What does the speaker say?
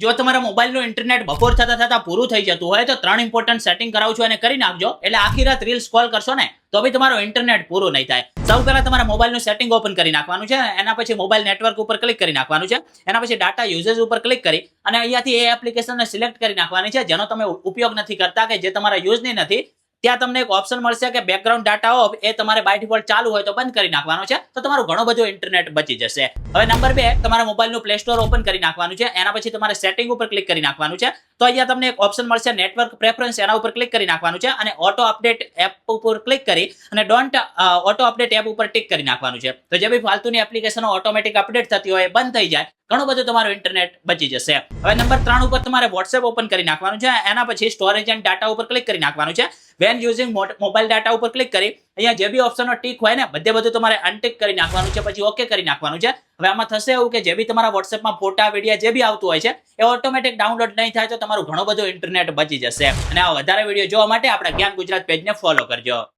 જો તમારા મોબાઈલનું ઇન્ટરનેટ બપોર થતા થતા પૂરું થઈ જતું હોય તો 3 ઇમ્પોર્ટન્ટ સેટિંગ કરાવું છું અને કરી નાખજો. એટલે આખી રાત રીલ્સ સ્ક્રોલ કરશો ને તો બી તમારો ઇન્ટરનેટ પૂરું નહીં થાય. સૌ પહેલા તમારા મોબાઈલનું સેટિંગ ઓપન કરી નાખવાનું છે. એના પછી મોબાઈલ નેટવર્ક ઉપર ક્લિક કરી નાખવાનું છે. એના પછી ડાટા યુઝેજ ઉપર ક્લિક કરી અને અહીંયાથી એ એપ્લિકેશનને સિલેક્ટ કરી નાખવાની છે જેનો તમે ઉપયોગ નથી કરતા કે જે તમારા યુઝની નથી. ત્યાં તમને એક ઓપ્શન મળશે કે બેકગ્રાઉન્ડ ડાટા ઓફ, એ તમારે બાય ડિફોલ્ટ ચાલુ હોય તો બંધ કરી નાખવાનો છે. તો તમારું ઘણું બધું ઇન્ટરનેટ બચી જશે. હવે નંબર 2, તમારા મોબાઈલનું પ્લે સ્ટોર ઓપન કરી નાખવાનું છે. એના પછી તમારે સેટિંગ ઉપર ક્લિક કરી નાખવાનું છે. તો અહીંયા તમને એક ઓપ્શન મળશે નેટવર્ક પ્રેફરન્સ, એના ઉપર ક્લિક કરી નાખવાનું છે અને ઓટો અપડેટ એપ ઉપર ક્લિક કરી અને ડોન્ટ ઓટો અપડેટ એપ ઉપર ટિક કરી નાખવાનું છે. તો જે બી ફાલતુની એપ્લિકેશનો ઓટોમેટિક અપડેટ થતી હોય એ બંધ થઈ જાય. ઘણું બધું તમારું ઇન્ટરનેટ બચી જશે. હવે નંબર 3 ઉપર તમારે WhatsApp ઓપન કરી નાખવાનું છે. એના પછી સ્ટોરેજ એન્ડ ડાટા ઉપર ક્લિક કરી નાખવાનું છે. વેન યુઝિંગ મોબાઈલ ડાટા ઉપર ક્લિક કરી અહીંયા જે બી ઓપ્શનનો ટીક હોય ને બધું તમારે અનટિક કરી નાખવાનું છે. પછી ઓકે કરી નાખવાનું છે. હવે આમાં થશે એવું કે જે બી તમારા WhatsAppમાં ફોટા વિડીયો જે બી આવતું હોય છે એ ઓટોમેટિક ડાઉનલોડ નહીં થાય તો તમારું ઘણું બધું ઇન્ટરનેટ બચી જશે. અને આ વધારે વિડીયો જોવા માટે આપણા જ્ઞાન ગુજરાત પેજને ફોલો કરજો.